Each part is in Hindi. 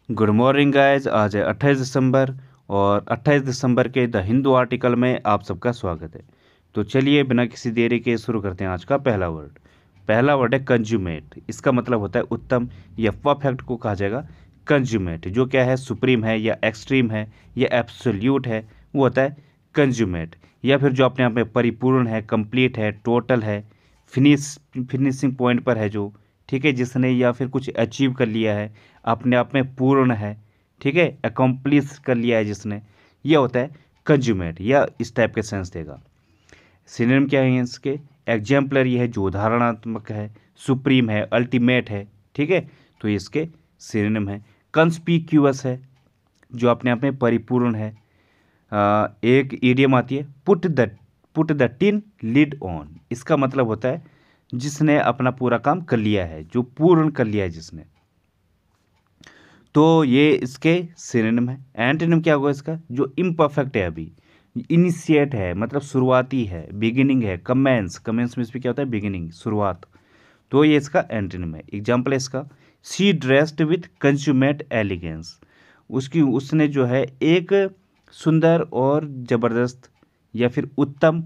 Good morning guys. आज है 28 दिसंबर और 28 दिसंबर के द हिंदू आर्टिकल में आप सबका स्वागत है। तो चलिए बिना किसी देरी के शुरू करते हैं आज का पहला वर्ड। पहला वर्ड है कंज्यूमेट। इसका मतलब होता है उत्तम या परफेक्ट को कहा जाएगा कंज्यूमेट। जो क्या है, सुप्रीम है या एक्सट्रीम है या एब्सोल्यूट है, वो होता है कंज्यूमेट। या फिर जो अपने आप में परिपूर्ण है, कंप्लीट है, टोटल है, फिनिशिंग पॉइंट पर है जो, ठीक है, जिसने या फिर कुछ अचीव कर लिया है, अपने आप में पूर्ण है, ठीक है, अकम्प्लिश कर लिया है जिसने, ये होता है कंज्यूमेट या इस टाइप के सेंस देगा। सिनोनिम क्या है इसके? एग्जाम्पलरी है जो उदाहरणात्मक है, सुप्रीम है, अल्टीमेट है, ठीक है, तो इसके सिनोनिम है। कंस्पिक्यूअस है जो अपने आप में परिपूर्ण है। एक ईडियम आती है put the tin lid on. इसका मतलब होता है जिसने अपना पूरा काम कर लिया है, जो पूर्ण कर लिया है जिसने। तो ये इसके सिनोनिम है। एंटोनिम क्या होगा इसका? जो इम्परफेक्ट है, अभी इनिशिएट है, मतलब शुरुआती है, बिगिनिंग है, कमेंस में इसमें क्या होता है? बिगिनिंग, शुरुआत। तो ये इसका एंटोनिम है। एग्जाम्पल है इसका, she dressed with consummate elegance. उसने जो है एक सुंदर और ज़बरदस्त या फिर उत्तम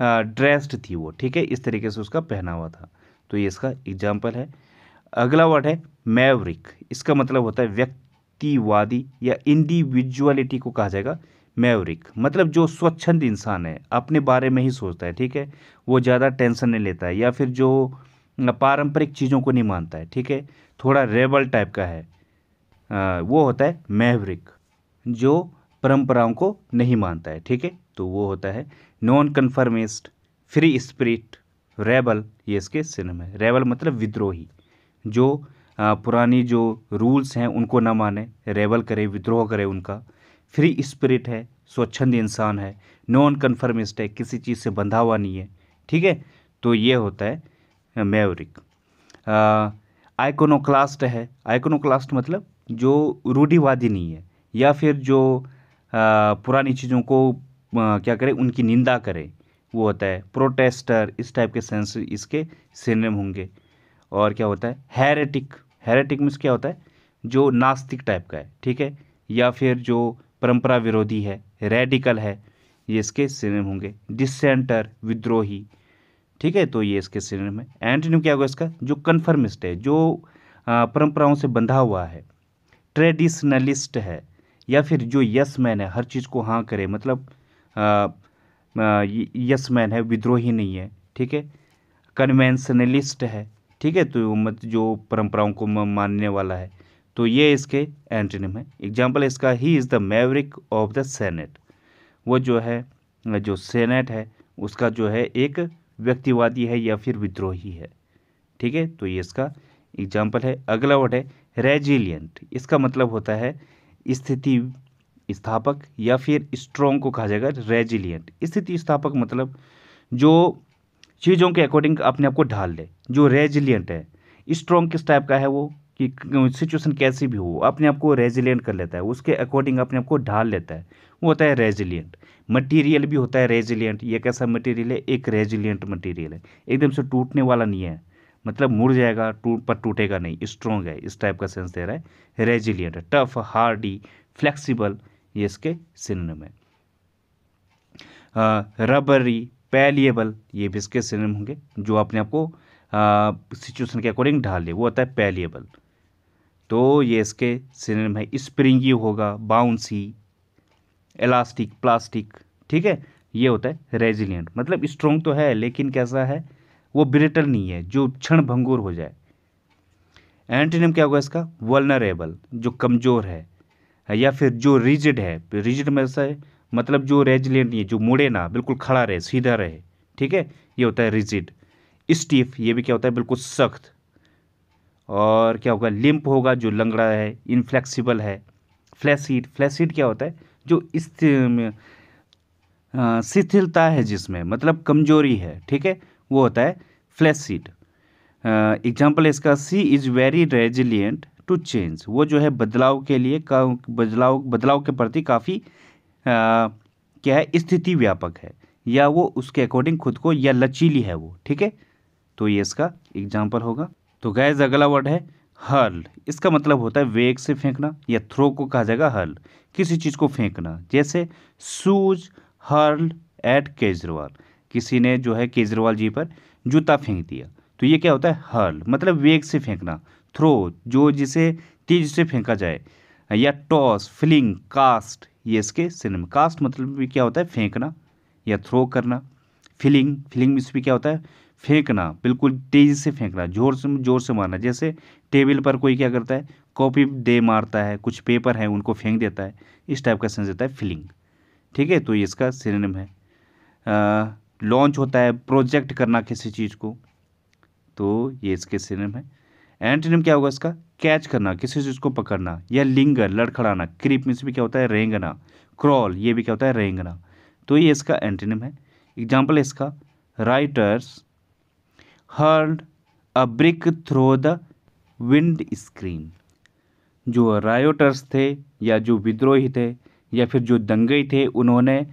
ड्रेस्ड थी वो, ठीक है, इस तरीके से उसका पहनावा था। तो ये इसका एग्जाम्पल है। अगला वर्ड है मैवरिक। इसका मतलब होता है व्यक्तिवादी या इंडिविजुअलिटी को कहा जाएगा मैवरिक। मतलब जो स्वच्छंद इंसान है, अपने बारे में ही सोचता है, ठीक है, वो ज़्यादा टेंशन नहीं लेता है, या फिर जो पारंपरिक चीज़ों को नहीं मानता है, ठीक है, थोड़ा रेबल टाइप का है, वो होता है मैवरिक। जो परंपराओं को नहीं मानता है, ठीक है, तो वो होता है non conformist, free spirit, rebel. ये इसके सिनोनिम है। रेबल मतलब विद्रोही, जो पुरानी जो रूल्स हैं उनको ना माने, रेबल करे, विद्रोह करे उनका। फ्री स्पिरिट है, स्वच्छंद इंसान है। नॉन कन्फर्मिस्ट है, किसी चीज़ से बंधा हुआ नहीं है, ठीक है, तो ये होता है मैवरिक। आइकोनोक्लास्ट है। आइकोनोक्लास्ट मतलब जो रूढ़िवादी नहीं है, या फिर जो पुरानी चीज़ों को क्या करे, उनकी निंदा करे, वो होता है प्रोटेस्टर। इस टाइप के सेंस इसके सिनोनिम होंगे। और क्या होता है हेरेटिक। हेरेटिक मीन्स क्या होता है? जो नास्तिक टाइप का है, ठीक है, या फिर जो परंपरा विरोधी है, रेडिकल है, ये इसके सिनोनिम होंगे। डिसेंटर, विद्रोही, ठीक है, तो ये इसके सिनोनिम है। एंटोनिम क्या होगा इसका? जो कन्फर्मिस्ट है, जो परंपराओं से बंधा हुआ है। ट्रेडिशनलिस्ट है, या फिर जो यस मैन है, हर चीज़ को हाँ करे, मतलब यस मैन है, विद्रोही नहीं है, ठीक है। कन्वेंशनलिस्ट है, ठीक है, तो मत जो परंपराओं को मानने वाला है, तो ये इसके एंटोनिम है। एग्जाम्पल है इसका, he is the Maverick of the senate. वो जो है, जो सेनेट है उसका जो है एक व्यक्तिवादी है या फिर विद्रोही है, ठीक है, तो ये इसका एग्जाम्पल है। अगला वर्ड है रेजिलियंट। इसका मतलब होता है स्थिति स्थापक, या फिर स्ट्रॉन्ग को कहा जाएगा रेजिलियंट। स्थिति स्थापक मतलब जो चीज़ों के अकॉर्डिंग अपने आप को ढाल ले, जो रेजिलियंट है। स्ट्रॉन्ग किस टाइप का है? वो कि सिचुएशन कैसी भी हो अपने आप को रेजिलियंट कर लेता है, उसके अकॉर्डिंग अपने आप को ढाल लेता है, वो होता है रेजिलियंट। मटीरियल भी होता है रेजिलियंट। ये कैसा मटीरियल है? एक रेजिलियंट मटीरियल है, एकदम से टूटने वाला नहीं है, मतलब मुड़ जाएगा पर टूटेगा नहीं, स्ट्रॉन्ग है, इस टाइप का सेंस दे रहा है रेजिलियंट। टफ, हार्डी, फ्लेक्सिबल, ये इसके सिनोनिम है। रबरी, पैलिएबल, ये भी इसके सिनोनिम होंगे, जो अपने आप को सिचुएशन के अकॉर्डिंग ढाल ले, वो होता है पैलिएबल। तो ये इसके सिनोनिम है। स्प्रिंगी होगा, बाउंसी, इलास्टिक, प्लास्टिक, ठीक है, ये होता है रेजिलियंट। मतलब स्ट्रॉन्ग तो है लेकिन कैसा है? वो ब्रिटल नहीं है, जो क्षण भंगुर हो जाए। एंटोनिम क्या होगा इसका? वल्नरेबल, जो कमज़ोर है, या फिर जो रिजिड है। रिजिड में ऐसा है, मतलब जो रेजिलियंट नहीं है, जो मुड़े ना, बिल्कुल खड़ा रहे, सीधा रहे, ठीक है, ये होता है रिजिड। स्टीफ, ये भी क्या होता है? बिल्कुल सख्त। और क्या होगा? लिम्प होगा, जो लंगड़ा है, इनफ्लेक्सिबल है। फ्लैसिड, फ्लैसिड क्या होता है? जो शिथिलता है जिसमें, मतलब कमजोरी है, ठीक है, वो होता है फ्लैसिड। एग्जाम्पल इसका, she is very resilient to change. वो जो है बदलाव के लिए बदलाव के प्रति काफ़ी क्या है? स्थिति व्यापक है, या वो उसके अकॉर्डिंग खुद को, या लचीली है वो, ठीक है, तो ये इसका एग्जाम्पल होगा। तो गैस अगला वर्ड है हर्ल, इसका मतलब होता है वेग से फेंकना, या थ्रो को कहा जाएगा हर्ल, किसी चीज़ को फेंकना। जैसे शूज हर्ल एट केजरीवाल, किसी ने जो है केजरीवाल जी पर जूता फेंक दिया, तो ये क्या होता है हर्ल, मतलब वेग से फेंकना। थ्रो, जो जिसे तेज से फेंका जाए, या टॉस फ्लिंग कास्ट, ये इसके सिनोनिम। कास्ट मतलब भी क्या होता है फेंकना या थ्रो करना। फिलिंग, फिलिंग मीन्स भी क्या होता है फेंकना, बिल्कुल तेजी से फेंकना, जोर से मारना। जैसे टेबल पर कोई क्या करता है कॉपी दे मारता है, कुछ पेपर है उनको फेंक देता है, इस टाइप का सेंस देता है फिलिंग। ठीक है, तो ये इसका सिनोनिम है। लॉन्च होता है प्रोजेक्ट करना किसी चीज़ को, तो ये इसके सिनोनिम है। एंटोनिम क्या होगा इसका, कैच करना, किसी चीज़ को पकड़ना, या लिंगर लड़खड़ाना। क्रीप मीन्स भी क्या होता है रेंगना। क्रॉल, ये भी क्या होता है रेंगना, तो ये इसका एंटोनिम है। एग्जाम्पल है इसका, rioters hurled a brick through the windscreen. जो रायोटर्स थे, या जो विद्रोही थे, या फिर जो दंगई थे, उन्होंने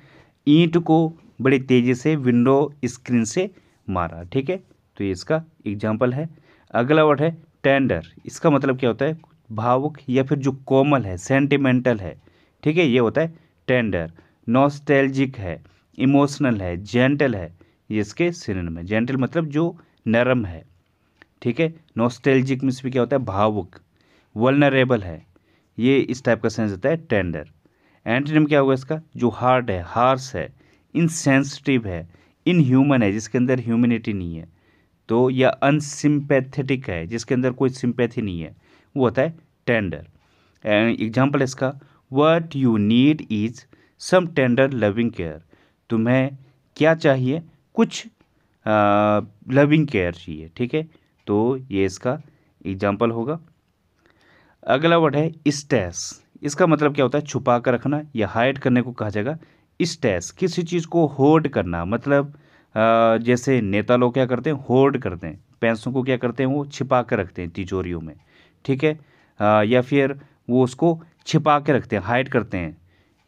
ईंट को बड़ी तेज़ी से विंडो स्क्रीन से मारा। ठीक है, तो ये इसका एग्जाम्पल है। अगला वर्ड है टेंडर, इसका मतलब क्या होता है भावुक, या फिर जो कोमल है सेंटिमेंटल है। ठीक है, ये होता है टेंडर। नॉस्टैल्जिक है, इमोशनल है, जेंटल है, ये इसके सिनोनिम है। जेंटल मतलब जो नरम है। ठीक है, नॉस्टैल्जिक मीन्स भी क्या होता है भावुक। वल्नरेबल है, ये इस टाइप का सेंस होता है टेंडर। एंटोनिम क्या होगा इसका, जो हार्ड है, हार्श है, इनसेंसिटिव है, इनह्यूमन है, जिसके अंदर ह्यूमैनिटी नहीं है, तो या अनसिम्पैथेटिक है, जिसके अंदर कोई सिंपैथी नहीं है, वो होता है टेंडर। एग्जाम्पल इसका, what you need is some tender loving care, तुम्हें क्या चाहिए, कुछ लविंग केयर चाहिए। ठीक है, तो ये इसका एग्जाम्पल होगा। अगला वर्ड है स्टैश, इसका मतलब क्या होता है छुपा कर रखना या हाइड करने को कहा जाएगा। स्टैश, किसी चीज़ को होर्ड करना, मतलब जैसे नेता लोग क्या करते हैं होर्ड करते हैं, पैसों को क्या करते हैं वो छिपा कर रखते हैं तिजोरियों में। ठीक है, या फिर वो उसको छिपा के रखते हैं, हाइड करते हैं,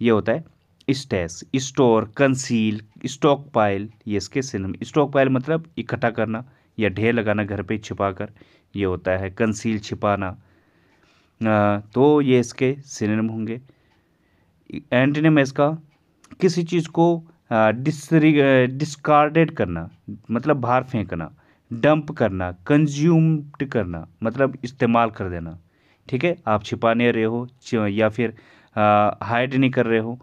ये होता है stash. Store, conceal, stock pile, ये इसके सिनोनिम। स्टॉक पाइल मतलब इकट्ठा करना या ढेर लगाना घर पे छिपा कर, ये होता है कंसील छिपाना। तो ये इसके सिनोनिम होंगे। एंटोनिम है इसका, किसी चीज़ को डिस्कार्डेड करना, मतलब बाहर फेंकना, डंप करना, कंज्यूम्ड करना, मतलब इस्तेमाल कर देना। ठीक है, आप छिपा नहीं रहे हो, या फिर हाइड नहीं कर रहे हो,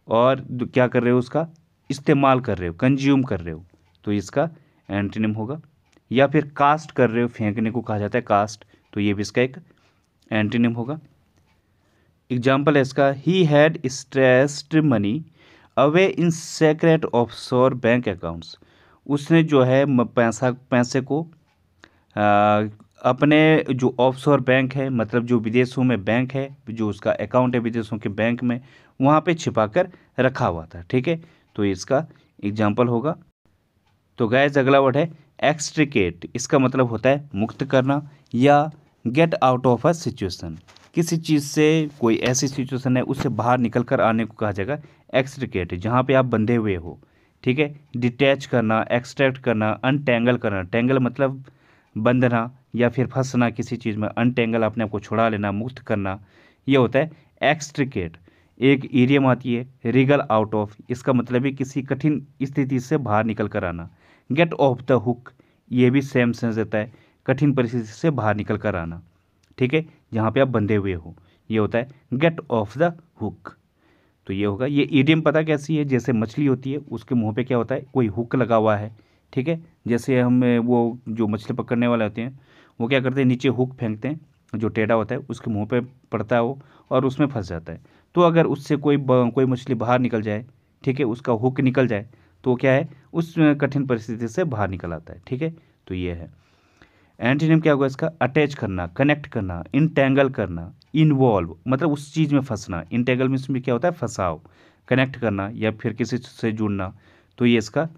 और क्या कर रहे हो उसका इस्तेमाल कर रहे हो, कंज्यूम कर रहे हो, तो इसका एंटोनिम होगा। या फिर कास्ट कर रहे हो, फेंकने को कहा जाता है कास्ट, तो ये भी इसका एक एंटोनिम होगा। एग्जाम्पल है इसका, he had stashed money away in secret offshore bank accounts, उसने जो है पैसे को अपने जो ऑफशोर बैंक है, मतलब जो विदेशों में बैंक है, जो उसका अकाउंट है विदेशों के बैंक में, वहाँ पे छिपा कर रखा हुआ था। ठीक है, तो इसका एग्जाम्पल होगा। तो गैस अगला वर्ड है एक्सट्रिकेट, इसका मतलब होता है मुक्त करना या get out of a situation. किसी चीज़ से, कोई ऐसी सिचुएशन है उससे बाहर निकल कर आने को कहा जाएगा एक्सट्रिकेट, जहाँ पे आप बंधे हुए हो। ठीक है, डिटैच करना, एक्सट्रैक्ट करना, अनटेंगल करना। टेंगल मतलब बंधना या फिर फंसना किसी चीज़ में, अनटेंगल अपने आप को छुड़ा लेना, मुक्त करना, ये होता है एक्सट्रिकेट। एक इडियम आती है रिगल आउट ऑफ, इसका मतलब है किसी कठिन स्थिति से बाहर निकल कर आना। गेट ऑफ द हुक, ये भी सेम सेंस देता है, कठिन परिस्थिति से बाहर निकल कर आना। ठीक है, जहाँ पे आप बंधे हुए हो, ये होता है गेट ऑफ द हुक। तो ये होगा। ये इडियम पता कैसी है, जैसे मछली होती है उसके मुंह पे क्या होता है कोई हुक लगा हुआ है। ठीक है, जैसे हम वो जो मछली पकड़ने वाले होते हैं वो क्या करते हैं नीचे हुक फेंकते हैं, जो टेढ़ा होता है उसके मुंह पे पड़ता है वो, और उसमें फंस जाता है। तो अगर उससे कोई मछली बाहर निकल जाए, ठीक है, उसका हुक निकल जाए, तो क्या है उस कठिन परिस्थिति से बाहर निकल आता है। ठीक है, तो ये है। एंटीनिम क्या होगा इसका, अटैच करना, कनेक्ट करना, इंटेंगल करना, इन्वॉल्व मतलब उस चीज़ में फंसना। इंटेंगल मीन्स में क्या होता है फंसाव, कनेक्ट करना या फिर किसी से जुड़ना, तो ये इसका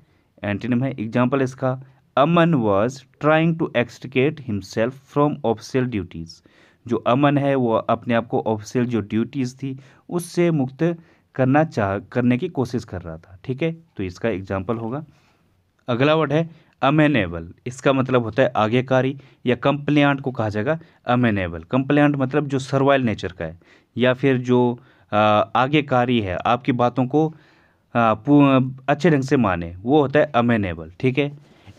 एंटीनिम है। एग्जाम्पल इसका, Aman was trying to extricate himself from official duties. जो अमन है वो अपने आप को ऑफिशियल जो ड्यूटीज़ थी उससे मुक्त करने की कोशिश कर रहा था। ठीक है, तो इसका एग्जाम्पल होगा। अगला वर्ड है अमेनेबल इसका मतलब होता है आज्ञाकारी, या कंप्लेंट को कहा जाएगा अमेनेबल। कंप्लेंट मतलब जो सर्वाइल नेचर का है, या फिर जो आज्ञाकारी है, आपकी बातों को अच्छे ढंग से माने, वो होता है अमेनेबल। ठीक है।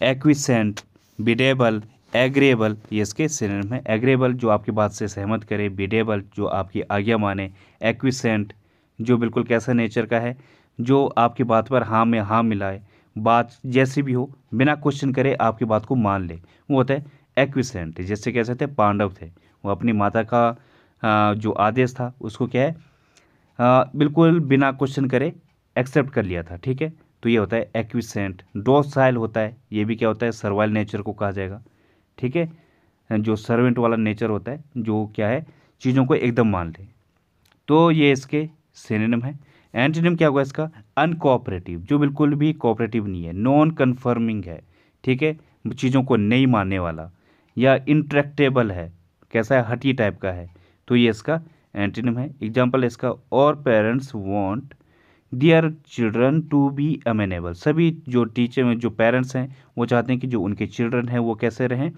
एक्विसेंट, बिडेबल, एग्रेबल, ये इसके सिनोनिम है। एग्रेबल जो आपकी बात से सहमत करे, बिडेबल जो आपकी आज्ञा माने, एक्विसेंट जो बिल्कुल कैसा नेचर का है, जो आपकी बात पर हाँ में हाँ मिलाए, बात जैसी भी हो बिना क्वेश्चन करे आपकी बात को मान ले, वो होता है एक्विसेंट। जैसे कैसे थे पांडव थे, वो अपनी माता का जो आदेश था उसको क्या है बिल्कुल बिना क्वेश्चन करे एक्सेप्ट कर लिया था। ठीक है। तो ये होता है एक्विसेंट। डोसाइल होता है, ये भी क्या होता है सर्वाइल नेचर को कहा जाएगा। ठीक है। जो सर्वेंट वाला नेचर होता है, जो क्या है चीज़ों को एकदम मान ले। तो ये इसके सिनोनिम है। एंटोनिम क्या होगा इसका? अनकोऑपरेटिव, जो बिल्कुल भी कोऑपरेटिव नहीं है, नॉन कन्फर्मिंग है। ठीक है। चीज़ों को नहीं मानने वाला, या इंट्रैक्टेबल है, कैसा है हठी टाइप का है। तो ये इसका एंटोनिम है। एग्जाम्पल इसका, और parents want their children to be amenable. सभी जो टीचर में जो पेरेंट्स हैं वो चाहते हैं कि जो उनके चिल्ड्रन हैं वो कैसे रहें,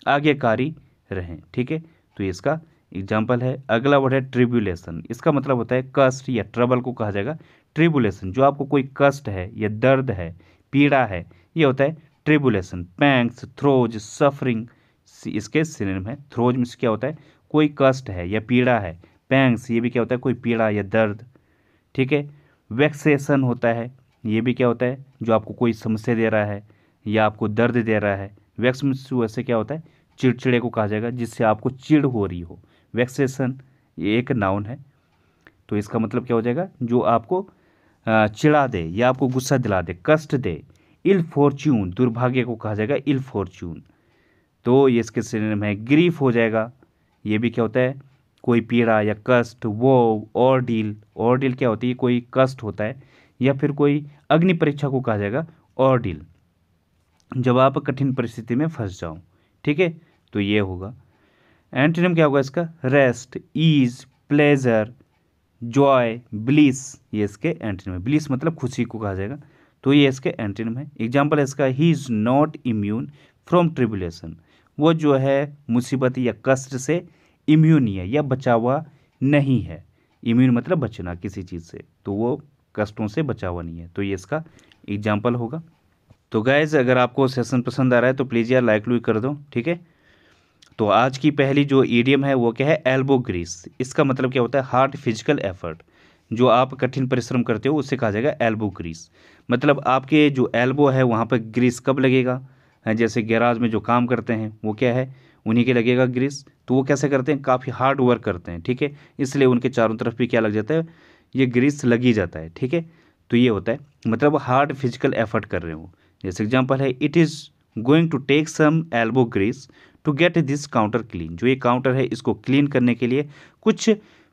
आज्ञाकारी रहें। ठीक है। तो ये इसका एग्जाम्पल है। अगला वर्ड है ट्रिब्यूलेशन। इसका मतलब होता है कष्ट या ट्रबल को कहा जाएगा ट्रिब्यूलेशन। जो आपको कोई कष्ट है या दर्द है, पीड़ा है, ये होता है ट्रिब्यूलेशन। पैंक्स, थ्रोज, सफरिंग इसके सिनोनिम है। थ्रोज में क्या होता है कोई कष्ट है या पीड़ा है। पैंक्स ये भी क्या होता है कोई पीड़ा या दर्द। ठीक है। वेक्सेशन होता है, ये भी क्या होता है जो आपको कोई समस्या दे रहा है या आपको दर्द दे रहा है। वेक्स वैसे क्या होता है चिड़चिड़े को कहा जाएगा, जिससे आपको चिड़ हो रही हो। वेक्सेशन ये एक नाउन है। तो इसका मतलब क्या हो जाएगा जो आपको चिढ़ा दे या आपको गुस्सा दिला दे, कष्ट दे। इल फॉर्च्यून दुर्भाग्य को कहा जाएगा इल फॉर्च्यून। तो ये इसके सिनोनिम है। ग्रीफ हो जाएगा, ये भी क्या होता है कोई पीड़ा या कष्ट। वो ऑर्डील, ऑर्डील क्या होती है कोई कष्ट होता है, या फिर कोई अग्नि परीक्षा को कहा जाएगा ऑर्डील, जब आप कठिन परिस्थिति में फंस जाओ। ठीक है। तो ये होगा। एंटोनिम क्या होगा इसका? Rest, ease, pleasure, joy, bliss, ये इसके एंटोनिम है। ब्लिस मतलब खुशी को कहा जाएगा। तो ये इसके एंटोनिम है। एग्जाम्पल है इसका, he is not immune from tribulation. वो जो है मुसीबत या कष्ट से इम्यून नहीं है या बचा हुआ नहीं है। इम्यून मतलब बचना किसी चीज़ से, तो वो कष्टों से बचा हुआ नहीं है। तो ये इसका एग्जाम्पल होगा। तो गाइज अगर आपको सेशन पसंद आ रहा है तो प्लीज़ यार लाइक लूक कर दो। ठीक है। तो आज की पहली जो ईडियम है वो क्या है? Elbow grease. इसका मतलब क्या होता है? Hard physical effort. जो आप कठिन परिश्रम करते हो उससे कहा जाएगा एल्बो ग्रीस। मतलब आपके जो एल्बो है वहाँ पर ग्रीस कब लगेगा? जैसे गैराज में जो काम करते हैं वो क्या है उन्हीं के लगेगा ग्रीस। तो वो कैसे करते हैं? काफ़ी हार्ड वर्क करते हैं। ठीक है। इसलिए उनके चारों तरफ भी क्या लग जाता है? ये ग्रीस लग ही जाता है। ठीक है। तो ये होता है मतलब हार्ड फिजिकल एफर्ट कर रहे हो। जैसे एग्जाम्पल है, it is going to take some elbow grease to get this counter clean. जो ये काउंटर है इसको क्लीन करने के लिए कुछ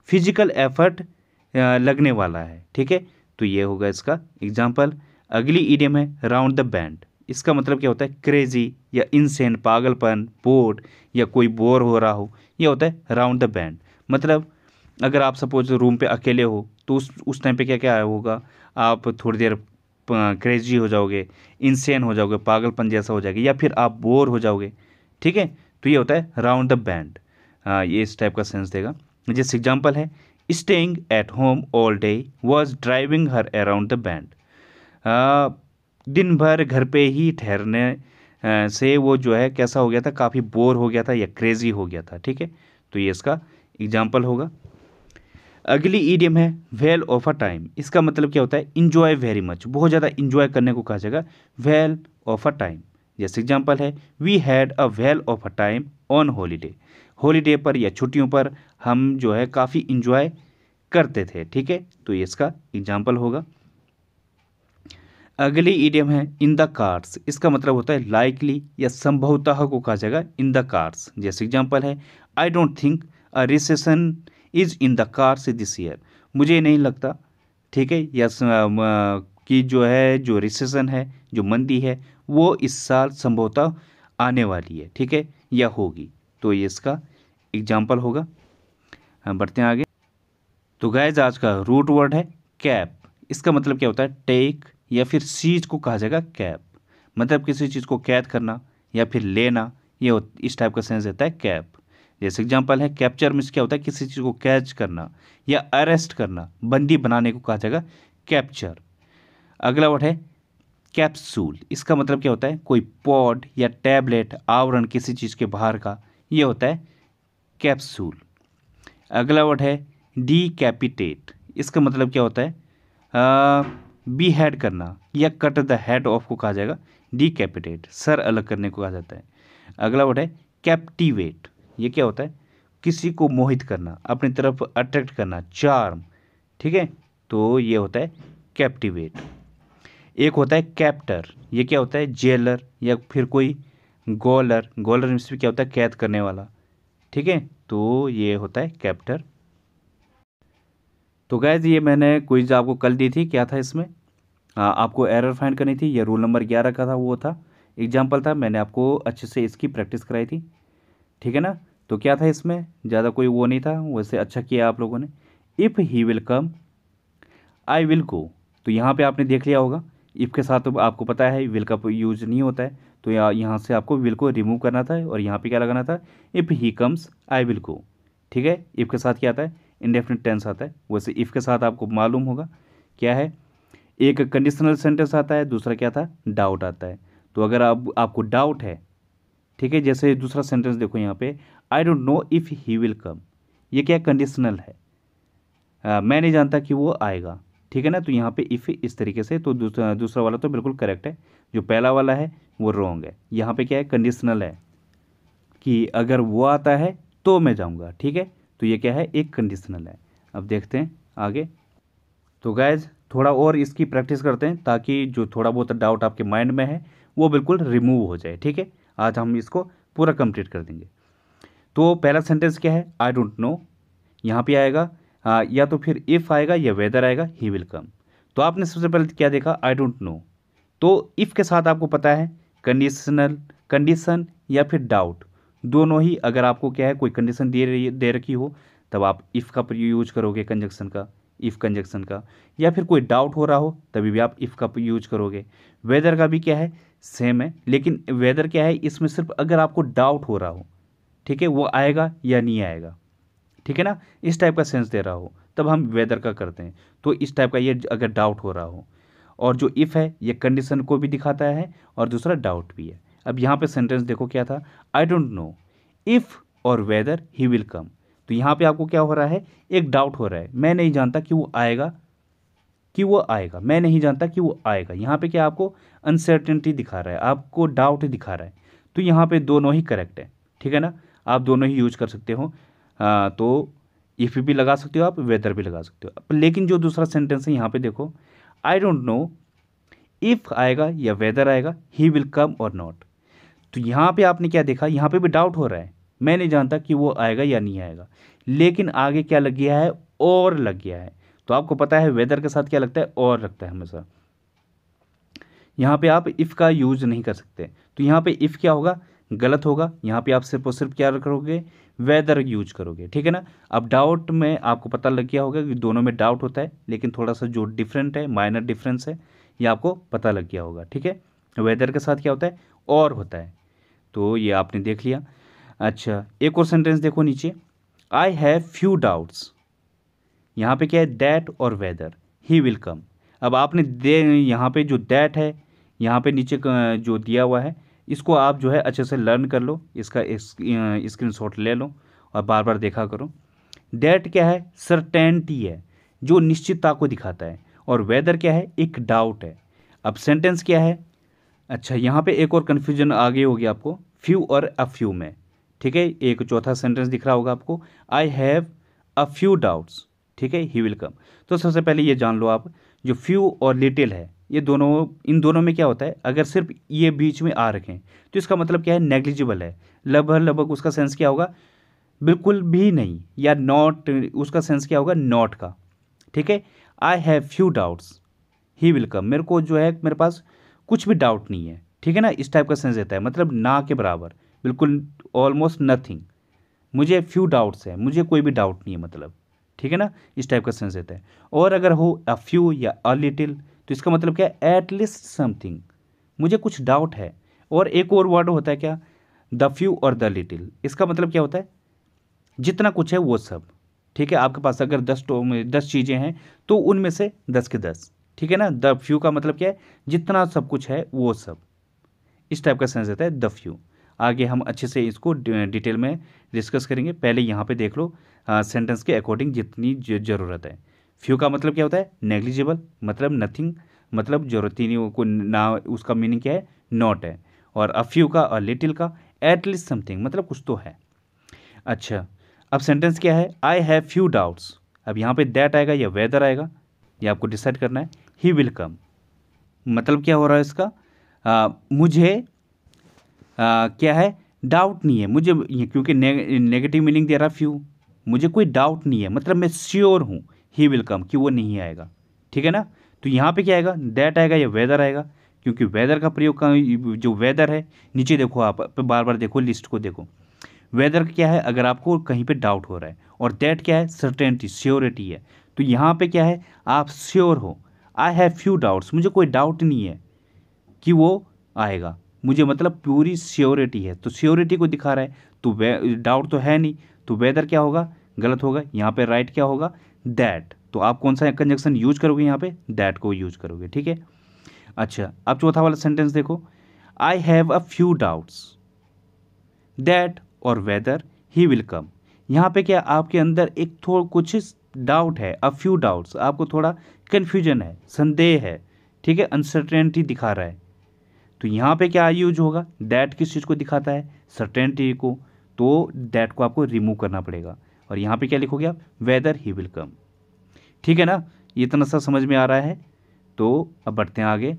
फिजिकल एफर्ट लगने वाला है। ठीक है। तो ये होगा इसका एग्जाम्पल। अगली ईडियम है राउंड द बैंड। इसका मतलब क्या होता है? क्रेजी या इनसेन, पागलपन, बोर्ड या कोई बोर हो रहा हो, ये होता है राउंड द बैंड। मतलब अगर आप सपोज रूम पे अकेले हो तो उस टाइम पे क्या क्या होगा, आप थोड़ी देर क्रेजी हो जाओगे, इनसेन हो जाओगे, पागलपन जैसा हो जाएगा, या फिर आप बोर हो जाओगे। ठीक है। तो ये होता है राउंड द बैंड। ये इस टाइप का सेंस देगा। जैसे एग्जाम्पल है, staying at home all day was driving her around the band. दिन भर घर पे ही ठहरने से वो जो है कैसा हो गया था, काफ़ी बोर हो गया था या क्रेजी हो गया था। ठीक है। तो ये इसका एग्जाम्पल होगा। अगली ईडियम है वेल ऑफ अ टाइम। इसका मतलब क्या होता है? इंजॉय वेरी मच, बहुत ज़्यादा इंजॉय करने को कहा जाएगा वेल ऑफ अ टाइम। जैसे एग्जाम्पल है, we had a well of a time on holiday. Holiday पर या छुट्टियों पर हम जो है काफ़ी इंजॉय करते थे। ठीक है। तो ये इसका एग्जाम्पल होगा। अगली ईडियम है इन द कार्ड्स। इसका मतलब होता है लाइकली या संभवतः को कहा जाएगा इन द कार्ड्स। जैसे एग्जाम्पल है, I don't think a recession is in the cards this year. मुझे नहीं लगता, ठीक है, या कि जो है जो रिसेशन है, जो मंदी है, वो इस साल संभवतः आने वाली है। ठीक है, या होगी। तो ये इसका एग्जाम्पल होगा। हम बढ़ते हैं आगे। तो गाइज आज का रूट वर्ड है कैप। इसका मतलब क्या होता है? टेक या फिर सीज को कहा जाएगा कैप। मतलब किसी चीज़ को कैद करना या फिर लेना, ये इस टाइप का सेंस देता है कैप। जैसे एग्जांपल है कैप्चर, मीन्स क्या होता है किसी चीज़ को कैच करना या अरेस्ट करना, बंदी बनाने को कहा जाएगा कैप्चर। अगला वर्ड है कैप्सूल। इसका मतलब क्या होता है कोई पॉड या टैबलेट आवरण किसी चीज़ के बाहर का, ये होता है कैप्सूल। अगला वर्ड है डीकैपिटेट। इसका मतलब क्या होता है बी हेड करना या कट द हेड ऑफ को कहा जाएगा डीकैपिटेट, सर अलग करने को कहा जाता है। अगला वर्ड है कैप्टिवेट। ये क्या होता है किसी को मोहित करना, अपनी तरफ अट्रैक्ट करना, चार्म, ठीक है, तो ये होता है कैप्टिवेट। एक होता है कैप्टर। ये क्या होता है जेलर या फिर कोई गोलर। गोलर मीन्स क्या होता है कैद करने वाला, ठीक है, तो ये होता है कैप्टर। तो गैस ये मैंने क्विज आपको कल दी थी, क्या था इसमें आपको एरर फाइंड करनी थी, ये रूल नंबर 11 का था, वो था एग्जाम्पल था, मैंने आपको अच्छे से इसकी प्रैक्टिस कराई थी, ठीक है ना। तो क्या था इसमें, ज़्यादा कोई वो नहीं था, वैसे अच्छा किया आप लोगों ने। If he will come I will go. तो यहाँ पे आपने देख लिया होगा इफ़ के साथ तो आपको पता है विल का यूज नहीं होता है, तो यहाँ से आपको विल को रिमूव करना था और यहाँ पे क्या लगाना था if he comes I will go, ठीक है। इफ़ के साथ क्या आता है इंडेफिनिट टेंस आता है। वैसे इफ़ के साथ आपको मालूम होगा क्या है, एक कंडीशनल सेंटेंस आता है, दूसरा क्या था डाउट आता है। तो अगर आपको डाउट है, ठीक है, जैसे दूसरा सेंटेंस देखो यहाँ पे I don't know if he will come, ये क्या कंडीशनल है, मैं नहीं जानता कि वो आएगा, ठीक है ना। तो यहाँ पे इफ़ इस तरीके से, तो दूसरा वाला तो बिल्कुल करेक्ट है, जो पहला वाला है वो रॉन्ग है। यहाँ पे क्या है कंडीशनल है कि अगर वो आता है तो मैं जाऊँगा, ठीक है, तो ये क्या है एक कंडीशनल है। अब देखते हैं आगे। तो गाइज थोड़ा और इसकी प्रैक्टिस करते हैं ताकि जो थोड़ा बहुत डाउट आपके माइंड में है वो बिल्कुल रिमूव हो जाए, ठीक है। आज हम इसको पूरा कंप्लीट कर देंगे। तो पहला सेंटेंस क्या है आई डोंट नो, यहाँ पे आएगा या तो फिर इफ़ आएगा या वेदर आएगा ही विल कम। तो आपने सबसे पहले क्या देखा आई डोंट नो, तो इफ़ के साथ आपको पता है कंडीशनल कंडीशन या फिर डाउट, दोनों ही अगर आपको क्या है कोई कंडीशन दे रखी हो तब आप इफ़ का यूज करोगे कंजक्शन का, इफ़ कंजक्शन का, या फिर कोई डाउट हो रहा हो तभी भी आप इफ़ का यूज करोगे। वेदर का भी क्या है सेम है, लेकिन वेदर क्या है इसमें सिर्फ अगर आपको डाउट हो रहा हो, ठीक है, वो आएगा या नहीं आएगा, ठीक है ना, इस टाइप का सेंस दे रहा हो तब हम वेदर का करते हैं। तो इस टाइप का ये अगर डाउट हो रहा हो, और जो इफ़ है ये कंडीशन को भी दिखाता है और दूसरा डाउट भी है। अब यहाँ पे सेंटेंस देखो क्या था आई डोंट नो इफ़ और वेदर ही विल कम। तो यहाँ पे आपको क्या हो रहा है एक डाउट हो रहा है, मैं नहीं जानता कि वो आएगा, मैं नहीं जानता कि वो आएगा। यहाँ पे क्या आपको अनसर्टेनिटी दिखा रहा है, आपको डाउट दिखा रहा है। तो यहाँ पे दोनों ही करेक्ट है, ठीक है ना, आप दोनों ही यूज कर सकते हो। तो इफ़ भी लगा सकते हो आप, वेदर भी लगा सकते हो। लेकिन जो दूसरा सेंटेंस है यहाँ पे देखो आई डोंट नो इफ़ आएगा या वेदर आएगा, ही विल कम और नॉट। तो यहाँ पे आपने क्या देखा, यहाँ पे भी डाउट हो रहा है, मैं नहीं जानता कि वो आएगा या नहीं आएगा, लेकिन आगे क्या लग गया है और लग गया है। तो आपको पता है वेदर के साथ क्या लगता है और लगता है हमेशा, यहाँ पे आप इफ़ का यूज नहीं कर सकते। तो यहाँ पे इफ़ क्या होगा गलत होगा, यहाँ पे आप सिर्फ क्या करोगे वेदर यूज करोगे, ठीक है ना। अब डाउट में आपको पता लग गया होगा कि दोनों में डाउट होता है, लेकिन थोड़ा सा जो डिफरेंट है माइनर डिफरेंस है ये आपको पता लग गया होगा, ठीक है। वेदर के साथ क्या होता है और होता है, तो ये आपने देख लिया। अच्छा एक और सेंटेंस देखो नीचे आई हैव फ्यू डाउट्स, यहाँ पे क्या है दैट और वेदर ही विल कम। अब आपने यहाँ पे जो दैट है यहाँ पे नीचे जो दिया हुआ है इसको आप जो है अच्छे से लर्न कर लो, इसका स्क्रीनशॉट ले लो और बार बार देखा करो। दैट क्या है सर्टेनिटी है जो निश्चितता को दिखाता है, और वेदर क्या है एक डाउट है। अब सेंटेंस क्या है, अच्छा यहाँ पे एक और कन्फ्यूजन आगे होगी आपको फ्यू और अ फ्यू में, ठीक है। एक चौथा सेंटेंस दिख रहा होगा आपको I have a few doubts, ठीक है, ही विल कम। तो सबसे पहले ये जान लो आप जो फ्यू और लिटिल है ये दोनों, इन दोनों में क्या होता है अगर सिर्फ ये बीच में आ रखें तो इसका मतलब क्या है नेग्लिजिबल है, लगभग उसका सेंस क्या होगा बिल्कुल भी नहीं, या नॉट उसका सेंस क्या होगा नॉट का, ठीक है। I have few doubts he will come, मेरे को जो है मेरे पास कुछ भी डाउट नहीं है, ठीक है ना, इस टाइप का सेंस देता है, मतलब ना के बराबर, बिल्कुल ऑलमोस्ट नथिंग, मुझे फ्यू डाउट्स है, मुझे कोई भी डाउट नहीं है मतलब, ठीक है ना, इस टाइप का सेंस देता है। और अगर हो अ फ्यू या अ लिटिल तो इसका मतलब क्या है एटलीस्ट समथिंग, मुझे कुछ डाउट है। और एक और वर्ड होता है क्या, द फ्यू और द लिटिल। इसका मतलब क्या होता है, जितना कुछ है वो सब। ठीक है, आपके पास अगर 10 चीज़ें हैं तो उनमें से 10 के 10। ठीक है ना, द फ्यू का मतलब क्या है, जितना सब कुछ है वो सब। इस टाइप का सेंस रहता है द फ्यू। आगे हम अच्छे से इसको डिटेल में डिस्कस करेंगे। पहले यहाँ पे देख लो सेंटेंस के अकॉर्डिंग जितनी ज़रूरत है। फ्यू का मतलब क्या होता है, नेग्लिजिबल, मतलब नथिंग, मतलब जरूरत ही नहीं को ना, उसका मीनिंग क्या है, नॉट है। और अ फ्यू का, अ लिटिल का, एटलीस्ट समथिंग, मतलब कुछ तो है। अच्छा, अब सेंटेंस क्या है, आई हैव फ्यू डाउट्स। अब यहाँ पे दैट आएगा या वेदर आएगा, ये आपको डिसाइड करना है। ही विल कम, मतलब क्या हो रहा है इसका, मुझे क्या है, डाउट नहीं है मुझे, क्योंकि नेगेटिव मीनिंग दे रहा फ्यू, मुझे कोई डाउट नहीं है, मतलब मैं श्योर हूँ ही विल कम, कि वो नहीं आएगा। ठीक है ना, तो यहाँ पे क्या आएगा, दैट आएगा या वेदर आएगा, क्योंकि वेदर का प्रयोग का जो वेदर है, नीचे देखो आप बार बार देखो, लिस्ट को देखो। वेदर क्या है, अगर आपको कहीं पे डाउट हो रहा है, और दैट क्या है, सर्टेनिटी, श्योरिटी है। तो यहाँ पे क्या है, आप श्योर हो। आई हैव फ्यू डाउट्स, मुझे कोई डाउट नहीं है कि वो आएगा, मुझे मतलब पूरी श्योरिटी है। तो श्योरिटी को दिखा रहा है, तो डाउट तो है नहीं, तो वेदर क्या होगा, गलत होगा। यहाँ पे राइट क्या होगा, दैट। तो आप कौन सा कंजक्शन यूज करोगे, यहाँ पे दैट को यूज करोगे। ठीक है। अच्छा, अब चौथा वाला सेंटेंस देखो, I have a few doubts that और वेदर ही विल कम। यहाँ पे क्या, आपके अंदर एक थोड़ा कुछ डाउट है, अ फ्यू डाउट्स, आपको थोड़ा कन्फ्यूजन है, संदेह है। ठीक है, अनसर्टेनिटी दिखा रहा है। तो यहाँ पे क्या यूज होगा, दैट किस चीज़ को दिखाता है, सर्टेनिटी को। तो दैट को आपको रिमूव करना पड़ेगा, और यहाँ पे क्या लिखोगे आप, वेदर ही विल कम। ठीक है ना, ये इतना सा समझ में आ रहा है। तो अब बढ़ते हैं आगे।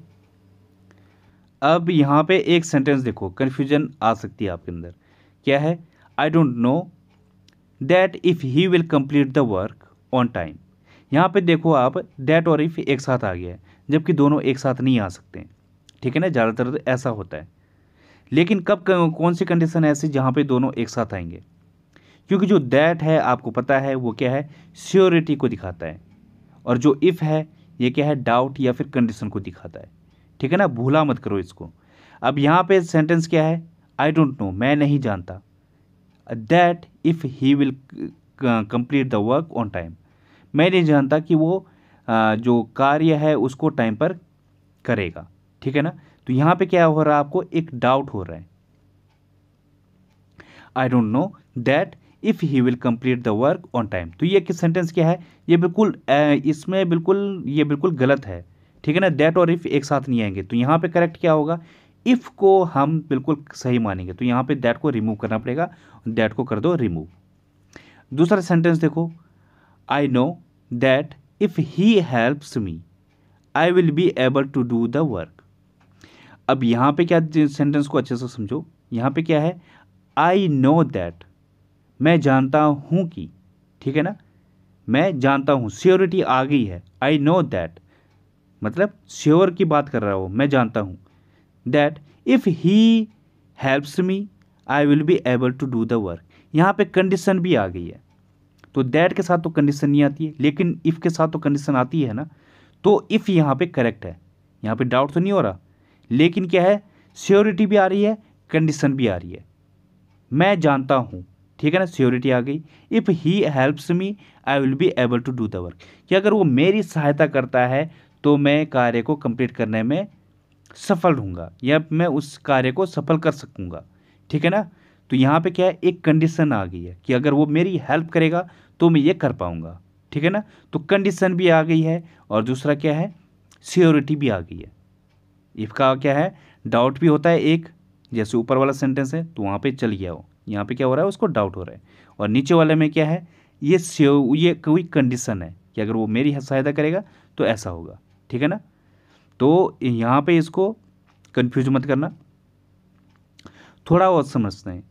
अब यहाँ पे एक सेंटेंस देखो, कन्फ्यूजन आ सकती है आपके अंदर। क्या है, I don't know that if he will complete the work on time. यहाँ पे देखो आप, दैट और इफ़ एक साथ आ गया है, जबकि दोनों एक साथ नहीं आ सकते। ठीक है ना, ज़्यादातर तो ऐसा होता है। लेकिन कब कौन सी कंडीशन है ऐसी जहाँ पे दोनों एक साथ आएंगे, क्योंकि जो दैट है आपको पता है वो क्या है, श्योरिटी को दिखाता है, और जो इफ़ है ये क्या है, डाउट या फिर कंडीशन को दिखाता है। ठीक है ना, भूला मत करो इसको। अब यहाँ पे सेंटेंस क्या है, आई डोंट नो, मैं नहीं जानता, that if he will complete the work on time, मैं नहीं जानता कि वो जो कार्य है उसको टाइम पर करेगा। ठीक है ना, तो यहाँ पे क्या हो रहा है, आपको एक डाउट हो रहा है। I don't know that if he will complete the work on time. तो ये सेंटेंस क्या है, ये बिल्कुल इसमें बिल्कुल ये बिल्कुल गलत है। ठीक है ना, दैट और इफ़ एक साथ नहीं आएंगे। तो यहाँ पे करेक्ट क्या होगा, इफ़ को हम बिल्कुल सही मानेंगे, तो यहाँ पे दैट को रिमूव करना पड़ेगा, दैट को कर दो रिमूव। दूसरा सेंटेंस देखो, I know that if he helps me I will be able to do the work. अब यहाँ पे क्या, सेंटेंस को अच्छे से समझो। यहाँ पे क्या है, आई नो दैट, मैं जानता हूँ कि, ठीक है ना, मैं जानता हूँ, श्योरिटी आ गई है। आई नो दैट मतलब श्योर की बात कर रहा हूँ, मैं जानता हूँ। That if he helps me I will be able to do the work. यहाँ पे कंडीशन भी आ गई है। तो दैट के साथ तो कंडीशन नहीं आती है, लेकिन इफ़ के साथ तो कंडीशन आती है ना। तो इफ़ यहाँ पे करेक्ट है, यहाँ पे डाउट तो नहीं हो रहा, लेकिन क्या है, श्योरिटी भी आ रही है, कंडीशन भी आ रही है। मैं जानता हूँ, ठीक है ना, श्योरिटी आ गई। If he helps me I will be able to do the work, कि अगर वो मेरी सहायता करता है तो मैं कार्य को कंप्लीट करने में सफल रहूँगा, या मैं उस कार्य को सफल कर सकूँगा। ठीक है ना, तो यहाँ पे क्या है, एक कंडीशन आ गई है कि अगर वो मेरी हेल्प करेगा तो मैं ये कर पाऊँगा। ठीक है ना, तो कंडीशन भी आ गई है, और दूसरा क्या है, श्योरिटी भी आ गई है। इफ़ का क्या है, डाउट भी होता है एक, जैसे ऊपर वाला सेंटेंस है तो वहाँ पे चल गया हो, यहाँ पे क्या हो रहा है, उसको डाउट हो रहा है। और नीचे वाले में क्या है, ये कोई कंडीशन है कि अगर वो मेरी सहायता करेगा तो ऐसा होगा। ठीक है ना, तो यहाँ पे इसको कंफ्यूज मत करना, थोड़ा और समझते हैं।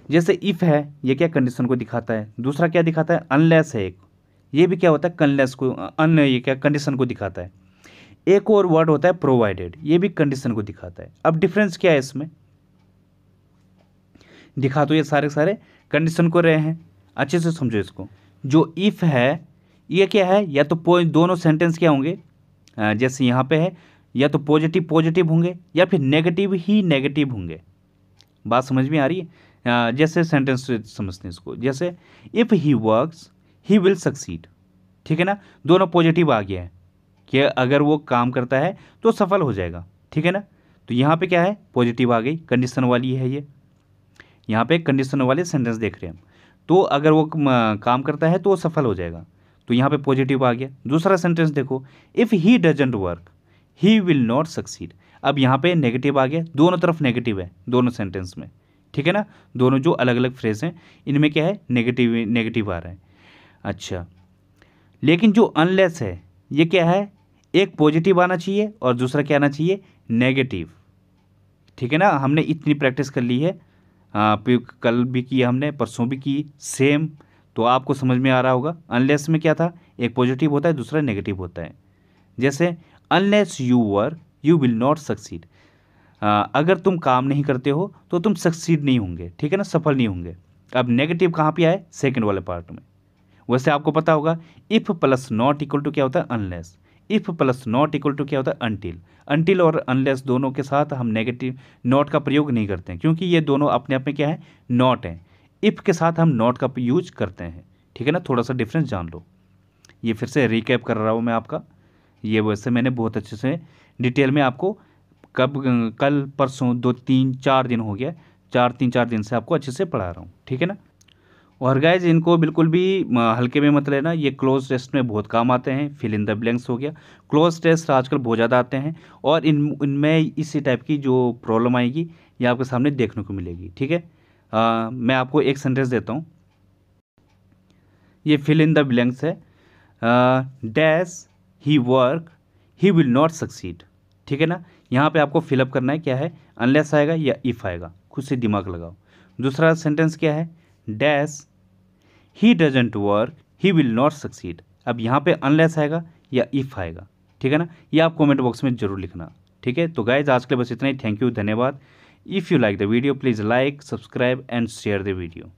जैसे इफ़ है, ये क्या कंडीशन को दिखाता है। दूसरा क्या दिखाता है, अनलेस है एक, ये भी क्या होता है, कनलेस को ये क्या कंडीशन को दिखाता है। एक और वर्ड होता है प्रोवाइडेड, ये भी कंडीशन को दिखाता है। अब डिफरेंस क्या है इसमें, दिखा तो ये सारे कंडीशन को रहे हैं, अच्छे से समझो इसको। जो इफ़ है ये क्या है, या तो दोनों सेंटेंस क्या होंगे, जैसे यहाँ पे है या तो पॉजिटिव पॉजिटिव होंगे या फिर नेगेटिव ही नेगेटिव होंगे। बात समझ में आ रही है? जैसे सेंटेंस समझते हैं इसको, जैसे if he works he will succeed. ठीक है ना, दोनों पॉजिटिव आ गया है कि अगर वो काम करता है तो सफल हो जाएगा। ठीक है ना, तो यहाँ पे क्या है, पॉजिटिव आ गई, कंडीशन वाली है ये। यहाँ पे कंडीशन वाले सेंटेंस देख रहे हैं हम। तो अगर वो काम करता है तो वो सफल हो जाएगा, तो यहाँ पे पॉजिटिव आ गया। दूसरा सेंटेंस देखो, if he doesn't work he will not succeed. अब यहाँ पे नेगेटिव आ गया, दोनों तरफ नेगेटिव है दोनों सेंटेंस में। ठीक है ना, दोनों जो अलग अलग फ्रेज हैं इनमें क्या है, नेगेटिव नेगेटिव आ रहा है। अच्छा, लेकिन जो अनलेस है ये क्या है, एक पॉजिटिव आना चाहिए और दूसरा क्या आना चाहिए, नेगेटिव। ठीक है ना, हमने इतनी प्रैक्टिस कर ली है, कल भी की हमने, परसों भी की सेम, तो आपको समझ में आ रहा होगा। अनलेस में क्या था, एक पॉजिटिव होता है दूसरा नेगेटिव होता है। जैसे unless you work you will not succeed, अगर तुम काम नहीं करते हो तो तुम सक्सीड नहीं होंगे। ठीक है ना, सफल नहीं होंगे। अब नेगेटिव कहाँ पे आए, सेकंड वाले पार्ट में। वैसे आपको पता होगा if plus not equal to क्या होता है, unless. If plus not equal to क्या होता है, अनटिल। अनटिल और अनलेस दोनों के साथ हम नेगेटिव नॉट का प्रयोग नहीं करते हैं, क्योंकि ये दोनों अपने आप में क्या है, नॉट हैं। इफ़ के साथ हम नॉट का यूज करते हैं। ठीक है ना, थोड़ा सा डिफरेंस जान लो। ये फिर से रिकैप कर रहा हूँ मैं आपका। ये वैसे मैंने बहुत अच्छे से डिटेल में आपको कल परसों 2 3 4 दिन हो गया, 4 3 4 दिन से आपको अच्छे से पढ़ा रहा हूँ। ठीक है ना, और गाइज इनको बिल्कुल भी हल्के में मत लेना, ये क्लोज टेस्ट में बहुत काम आते हैं। फिल इन द ब्लैंक्स हो गया, क्लोज टेस्ट आजकल बहुत ज़्यादा आते हैं, और इनमें इसी टाइप की जो प्रॉब्लम आएगी ये आपके सामने देखने को मिलेगी। ठीक है, मैं आपको एक सेंटेंस देता हूँ, ये फिल इन द ब्लैंक्स है। Dash he work he will not succeed. ठीक है ना, यहाँ पे आपको फिलअप करना है, क्या है, अनलेस आएगा या इफ़ आएगा, खुद से दिमाग लगाओ। दूसरा सेंटेंस क्या है, dash he doesn't work he will not succeed. अब यहाँ पे अनलेस आएगा या इफ़ आएगा। ठीक है ना, ये आप कमेंट बॉक्स में जरूर लिखना। ठीक है, तो गाइज आज के लिए बस इतना ही। थैंक यू, धन्यवाद। If you like the video please like, subscribe and share the video.